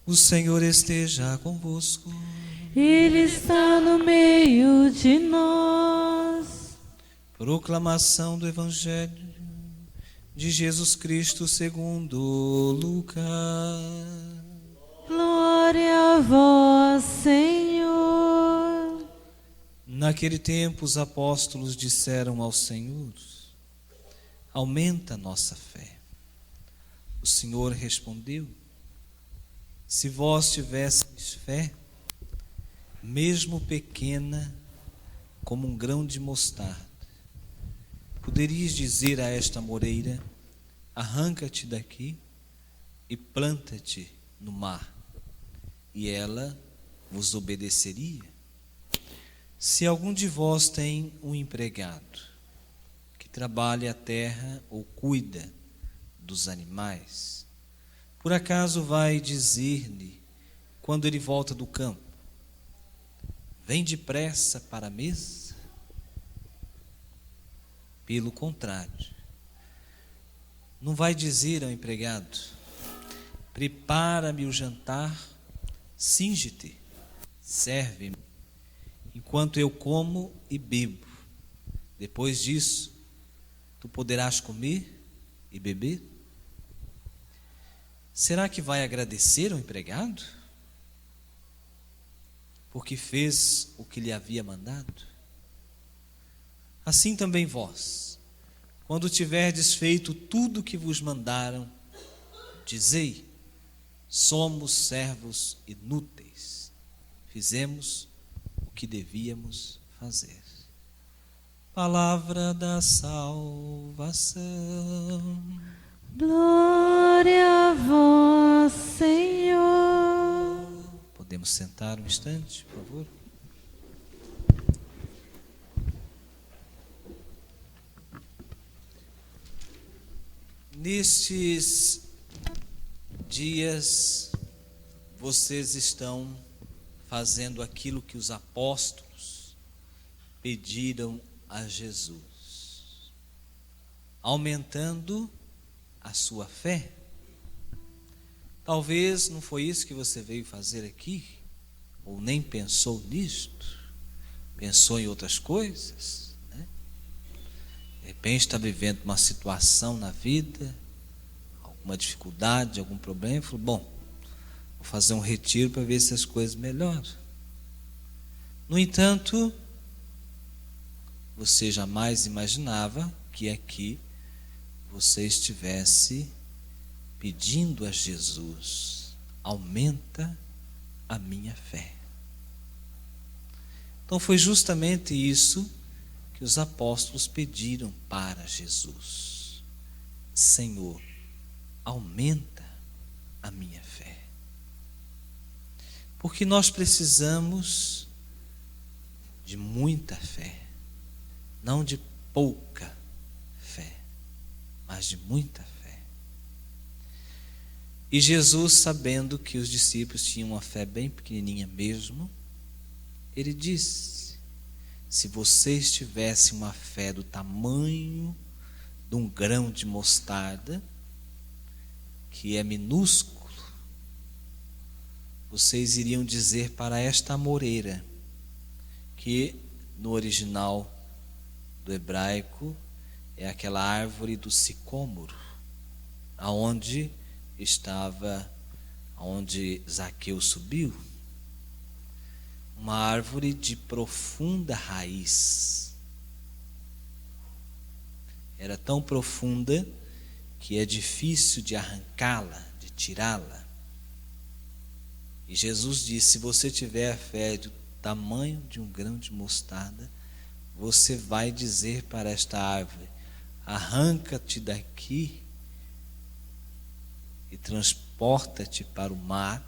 O Senhor esteja convosco. Ele está no meio de nós. Proclamação do Evangelho de Jesus Cristo segundo Lucas. Glória a vós, Senhor. Naquele tempo os apóstolos disseram ao Senhor: aumenta a nossa fé. O Senhor respondeu: se vós tivesseis fé, mesmo pequena como um grão de mostarda, poderíeis dizer a esta moreira: arranca-te daqui e planta-te no mar, e ela vos obedeceria. Se algum de vós tem um empregado que trabalha a terra ou cuida dos animais, por acaso vai dizer-lhe, quando ele volta do campo: vem depressa para a mesa? Pelo contrário, não vai dizer ao empregado: prepara-me o jantar, cinge-te, serve-me, enquanto eu como e bebo. Depois disso, tu poderás comer e beber? Será que vai agradecer ao empregado porque fez o que lhe havia mandado? Assim também vós, quando tiverdes feito tudo o que vos mandaram, dizei: somos servos inúteis, fizemos o que devíamos fazer. Palavra da salvação. Glória a vós, Senhor. Podemos sentar um instante, por favor? Nestes dias, vocês estão fazendo aquilo que os apóstolos pediram a Jesus, aumentando a sua fé. Talvez não foi isso que você veio fazer aqui, ou nem pensou nisto, pensou em outras coisas, né? De repente está vivendo uma situação na vida, alguma dificuldade, algum problema, e falou: bom, vou fazer um retiro para ver se as coisas melhoram. No entanto, você jamais imaginava que aqui você estivesse pedindo a Jesus: aumenta a minha fé. Então foi justamente isso que os apóstolos pediram para Jesus: Senhor, aumenta a minha fé. Porque nós precisamos de muita fé, não de pouca fé, mas de muita fé. E Jesus, sabendo que os discípulos tinham uma fé bem pequenininha mesmo, ele disse: se vocês tivessem uma fé do tamanho de um grão de mostarda, que é minúsculo, vocês iriam dizer para esta amoreira, que no original do hebraico é aquela árvore do sicômoro, aonde Zaqueu subiu, uma árvore de profunda raiz. Era tão profunda que é difícil de arrancá-la, de tirá-la. E Jesus disse: se você tiver a fé do tamanho de um grão de mostarda, você vai dizer para esta árvore: arranca-te daqui e transporta-te para o mar,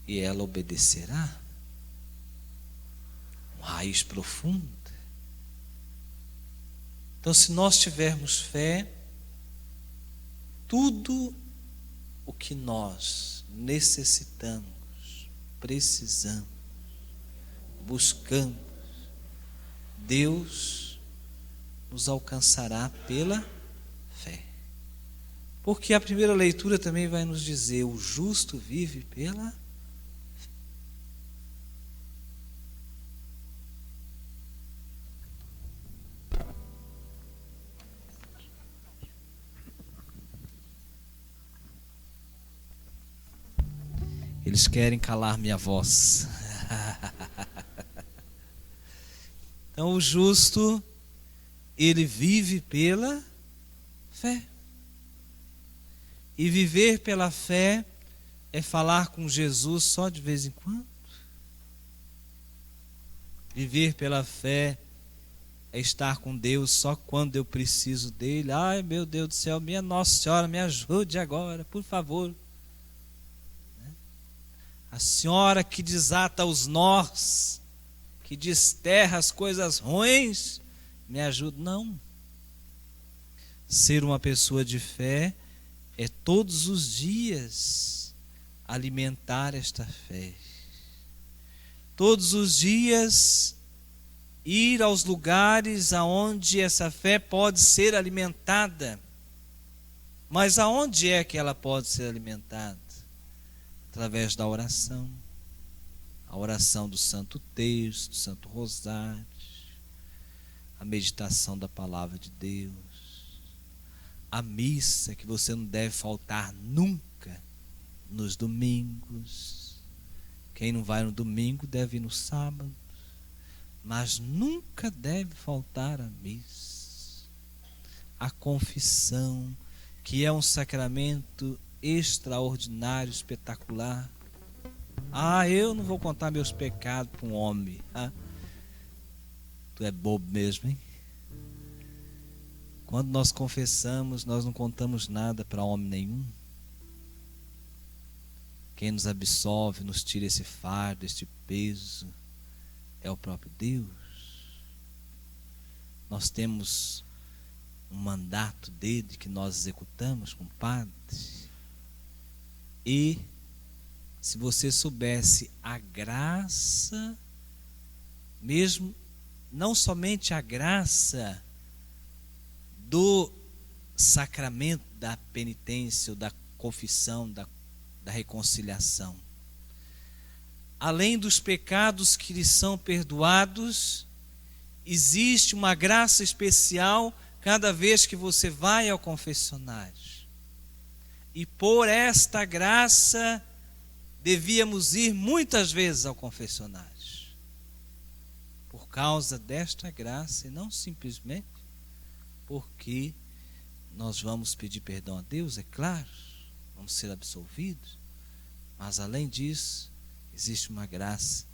e ela obedecerá. Uma raiz profunda. Então, se nós tivermos fé, tudo o que nós necessitamos, precisamos, buscamos, Deus nos alcançará pela fé. Porque a primeira leitura também vai nos dizer: o justo vive pela fé. Eles querem calar minha voz. Então o justo, ele vive pela fé. E viver pela fé é falar com Jesus só de vez em quando. Viver pela fé é estar com Deus só quando eu preciso dele. Ai, meu Deus do céu, minha Nossa Senhora, me ajude agora, por favor. A senhora que desata os nós, que desterra as coisas ruins, me ajuda. Não. Ser uma pessoa de fé é todos os dias alimentar esta fé. Todos os dias ir aos lugares aonde essa fé pode ser alimentada. Mas aonde é que ela pode ser alimentada? Através da oração. A oração do Santo Terço, do Santo Rosário, a meditação da Palavra de Deus, a missa que você não deve faltar nunca nos domingos. Quem não vai no domingo deve ir no sábado, mas nunca deve faltar a missa. A confissão, que é um sacramento extraordinário, espetacular. Eu não vou contar meus pecados para um homem. Tu é bobo mesmo, hein? Quando nós confessamos, nós não contamos nada para homem nenhum. Quem nos absolve, nos tira esse fardo, este peso, é o próprio Deus. Nós temos um mandato dele que nós executamos com o Padre. E se você soubesse a graça, mesmo, não somente a graça do sacramento da penitência, ou da confissão, da reconciliação. Além dos pecados que lhes são perdoados, existe uma graça especial cada vez que você vai ao confessionário. E por esta graça, devíamos ir muitas vezes ao confessionário. Por causa desta graça, e não simplesmente porque nós vamos pedir perdão a Deus, é claro, vamos ser absolvidos, mas além disso, existe uma graça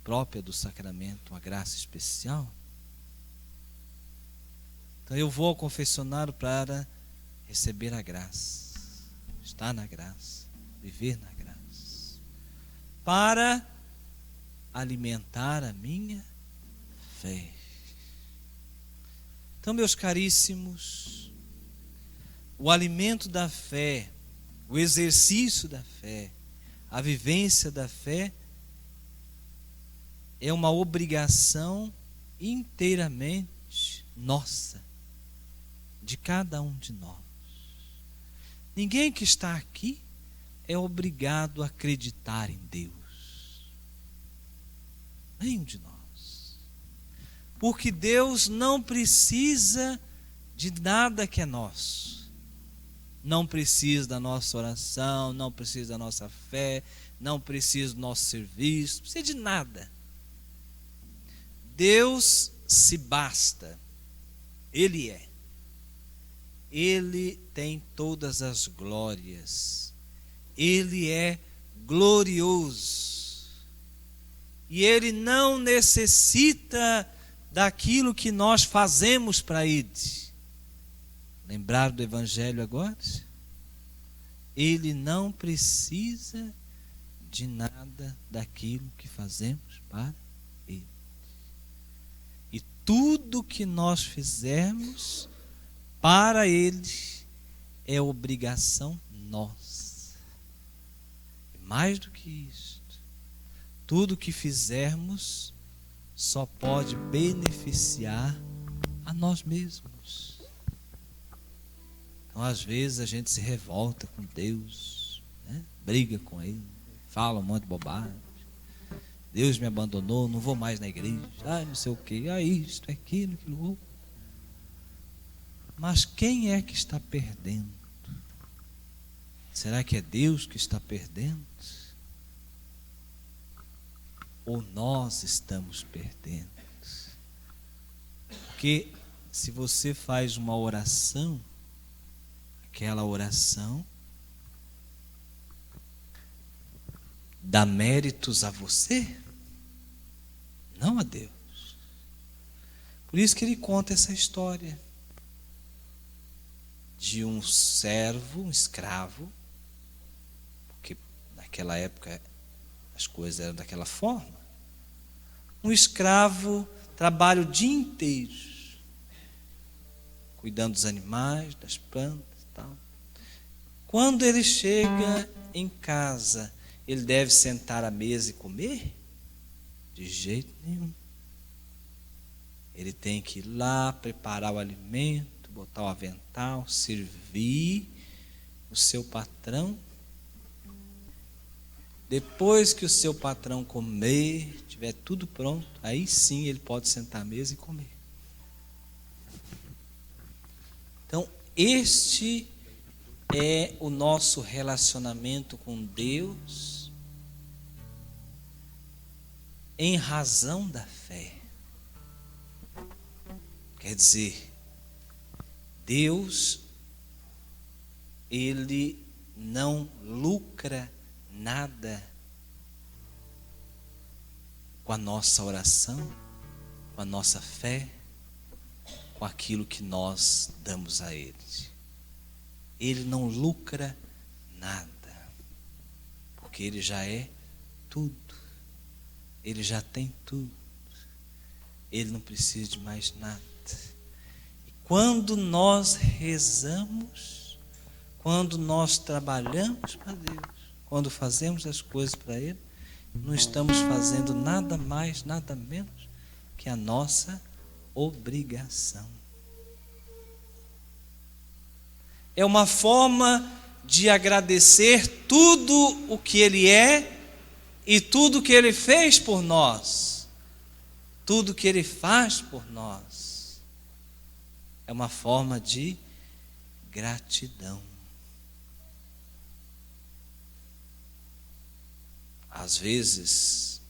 própria do sacramento, uma graça especial. Então eu vou ao confessionário para receber a graça, estar na graça, viver na graça, para alimentar a minha fé. Então, meus caríssimos, o alimento da fé, o exercício da fé, a vivência da fé é uma obrigação inteiramente nossa, de cada um de nós. Ninguém que está aqui é obrigado a acreditar em Deus. Nenhum de nós. Porque Deus não precisa de nada que é nosso. Não precisa da nossa oração, não precisa da nossa fé, não precisa do nosso serviço, não precisa de nada. Deus se basta. Ele é. Ele tem todas as glórias. Ele é glorioso. E Ele não necessita daquilo que nós fazemos para Ele. Lembraram do Evangelho agora? Ele não precisa de nada daquilo que fazemos para Ele. E tudo que nós fizermos para Ele é obrigação nossa. E mais do que isso, tudo que fizermos só pode beneficiar a nós mesmos. Então, às vezes, a gente se revolta com Deus, né? Briga com Ele, fala um monte de bobagem. Deus me abandonou, não vou mais na igreja, não sei o quê, isto, aquilo outro. Mas quem é que está perdendo? Será que é Deus que está perdendo? Ou nós estamos perdendo? Porque se você faz uma oração, aquela oração dá méritos a você, não a Deus. Por isso que ele conta essa história de um servo, um escravo, porque naquela época as coisas eram daquela forma. Um escravo trabalha o dia inteiro, cuidando dos animais, das plantas e tal. Quando ele chega em casa, ele deve sentar à mesa e comer? De jeito nenhum. Ele tem que ir lá, preparar o alimento, botar o avental, servir o seu patrão. Depois que o seu patrão comer, tiver tudo pronto, aí sim ele pode sentar à mesa e comer. Então, este é o nosso relacionamento com Deus em razão da fé. Quer dizer, Deus, Ele não lucra nada com a nossa oração, com a nossa fé, com aquilo que nós damos a Ele. Ele não lucra nada, porque Ele já é tudo, Ele já tem tudo, Ele não precisa de mais nada. E quando nós rezamos, quando nós trabalhamos para Deus, quando fazemos as coisas para Ele, não estamos fazendo nada mais, nada menos que a nossa obrigação. É uma forma de agradecer tudo o que Ele é e tudo o que Ele fez por nós, tudo o que Ele faz por nós. É uma forma de gratidão. Às vezes,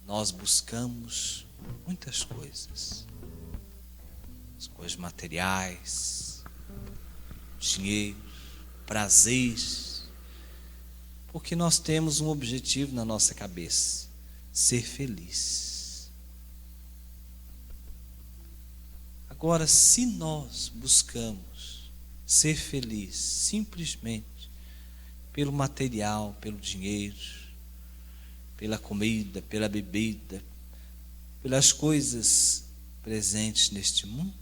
nós buscamos muitas coisas, as coisas materiais, dinheiro, prazeres, porque nós temos um objetivo na nossa cabeça: ser feliz. Agora, se nós buscamos ser feliz simplesmente pelo material, pelo dinheiro, pela comida, pela bebida, pelas coisas presentes neste mundo,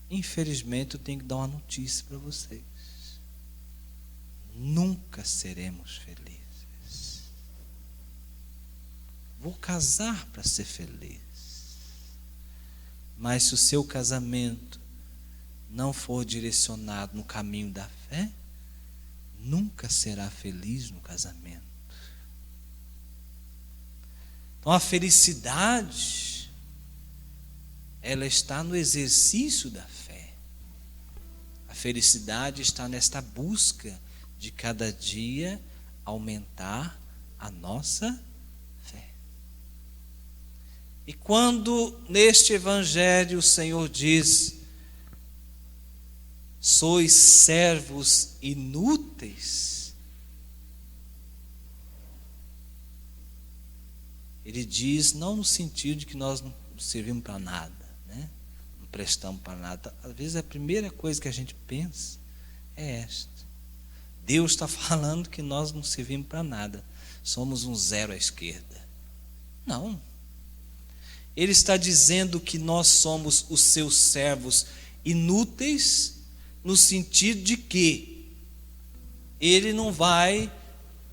infelizmente eu tenho que dar uma notícia para vocês: nunca seremos felizes. Vou casar para ser feliz, mas se o seu casamento não for direcionado no caminho da fé, nunca será feliz no casamento. Então a felicidade, ela está no exercício da fé. A felicidade está nesta busca de cada dia aumentar a nossa fé. E quando neste evangelho o Senhor diz: sois servos inúteis, Ele diz não no sentido de que nós não servimos para nada, né? Não prestamos para nada. Às vezes a primeira coisa que a gente pensa é esta: Deus está falando que nós não servimos para nada, somos um zero à esquerda. Não. Ele está dizendo que nós somos os seus servos inúteis, no sentido de que Ele não vai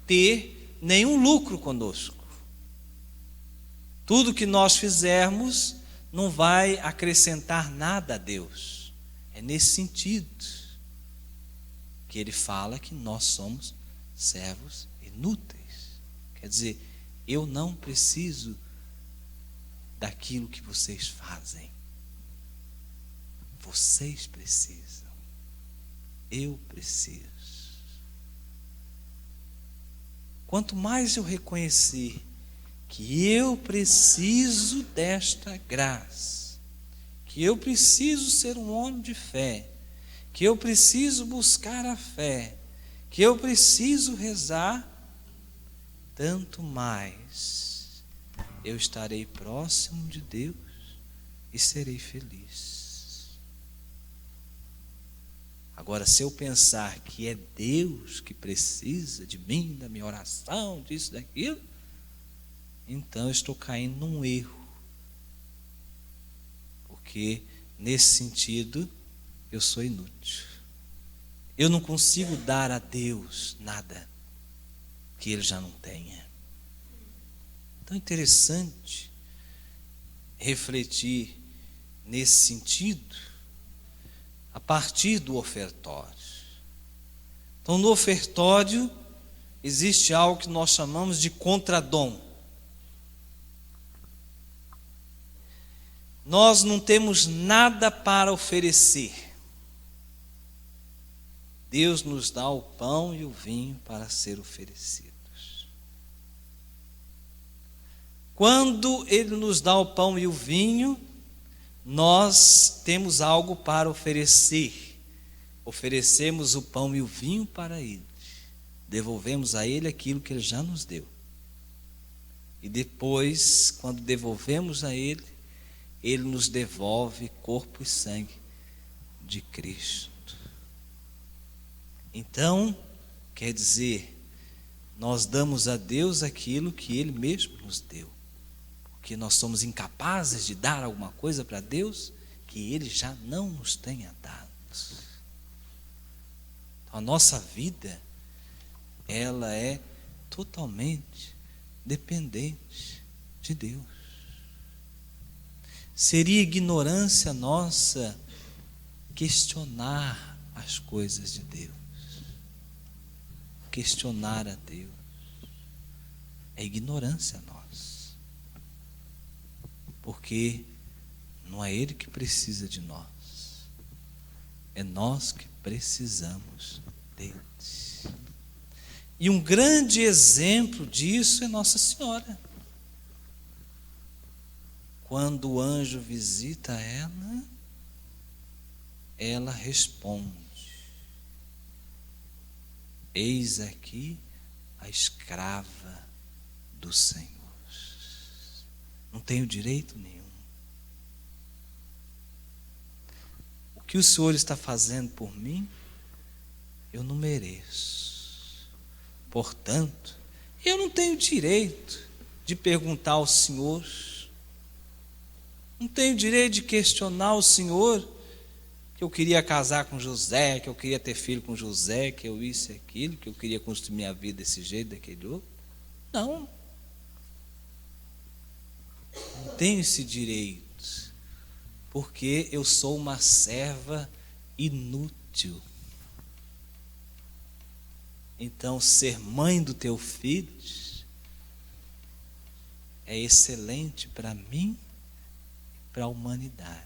ter nenhum lucro conosco. Tudo que nós fizermos não vai acrescentar nada a Deus. É nesse sentido que ele fala que nós somos servos inúteis. Quer dizer, eu não preciso daquilo que vocês fazem. Vocês precisam. Eu preciso. Quanto mais eu reconhecer que eu preciso desta graça, que eu preciso ser um homem de fé, que eu preciso buscar a fé, que eu preciso rezar, tanto mais eu estarei próximo de Deus e serei feliz. Agora, se eu pensar que é Deus que precisa de mim, da minha oração, disso, daquilo, então eu estou caindo num erro. Porque, nesse sentido, eu sou inútil. Eu não consigo dar a Deus nada que Ele já não tenha. Então é interessante refletir nesse sentido a partir do ofertório. Então, no ofertório existe algo que nós chamamos de contradom. Nós não temos nada para oferecer. Deus nos dá o pão e o vinho para ser oferecidos. Quando Ele nos dá o pão e o vinho, nós temos algo para oferecer. Oferecemos o pão e o vinho para Ele. Devolvemos a Ele aquilo que Ele já nos deu. E depois, quando devolvemos a Ele, Ele nos devolve corpo e sangue de Cristo. Então, quer dizer, nós damos a Deus aquilo que Ele mesmo nos deu. Porque nós somos incapazes de dar alguma coisa para Deus que Ele já não nos tenha dado. Então, a nossa vida, ela é totalmente dependente de Deus. Seria ignorância nossa questionar as coisas de Deus. Questionar a Deus é ignorância nossa. Porque não é Ele que precisa de nós. É nós que precisamos dele. E um grande exemplo disso é Nossa Senhora. Quando o anjo visita ela, ela responde: eis aqui a escrava do Senhor. Não tenho direito nenhum. O que o Senhor está fazendo por mim, eu não mereço. Portanto, eu não tenho direito de perguntar ao Senhor. Não tenho direito de questionar o Senhor que eu queria casar com José, que eu queria ter filho com José, que eu isso e aquilo, que eu queria construir minha vida desse jeito, daquele outro. Não. Não tenho esse direito, porque eu sou uma serva inútil. Então, ser mãe do teu filho é excelente para mim e para a humanidade.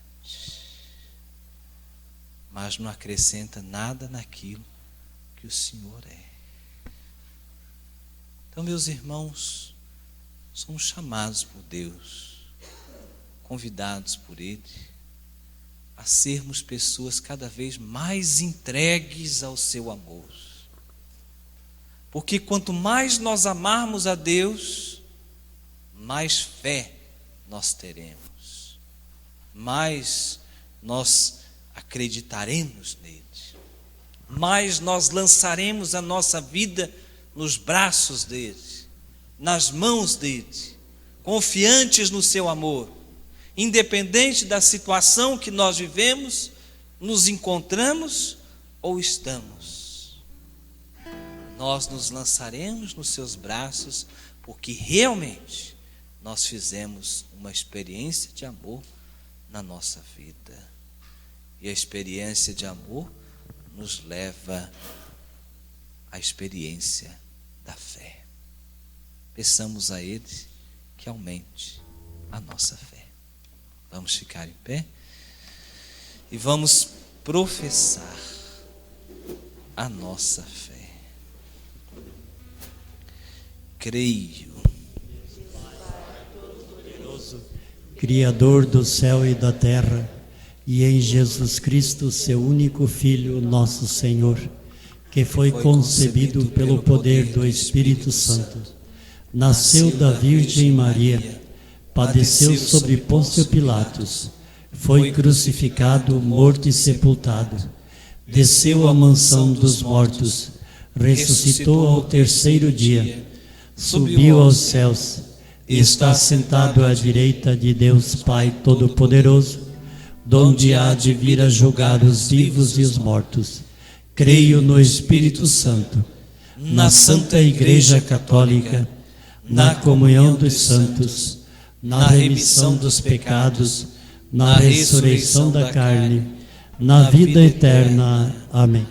Mas não acrescenta nada naquilo que o Senhor é. Então, meus irmãos, somos chamados por Deus, convidados por Ele, a sermos pessoas cada vez mais entregues ao seu amor. Porque quanto mais nós amarmos a Deus, mais fé nós teremos, mais nós acreditaremos nele, mais nós lançaremos a nossa vida nos braços dele, nas mãos dele, confiantes no seu amor, independente da situação que nós vivemos, nos encontramos ou estamos. Nós nos lançaremos nos seus braços, porque realmente nós fizemos uma experiência de amor na nossa vida. E a experiência de amor nos leva à experiência da fé. Peçamos a Ele que aumente a nossa fé. Vamos ficar em pé e vamos professar a nossa fé. Creio, Criador do céu e da terra, e em Jesus Cristo, seu único Filho, nosso Senhor, que foi concebido pelo poder do Espírito Santo, nasceu da Virgem Maria, padeceu sobre Pôncio Pilatos, foi crucificado, morto e sepultado, desceu à mansão dos mortos, ressuscitou ao terceiro dia, subiu aos céus, e está sentado à direita de Deus Pai Todo-Poderoso, donde há de vir a julgar os vivos e os mortos. Creio no Espírito Santo, na Santa Igreja Católica, na comunhão dos santos, na remissão dos pecados, na ressurreição da carne, na vida eterna. Amém.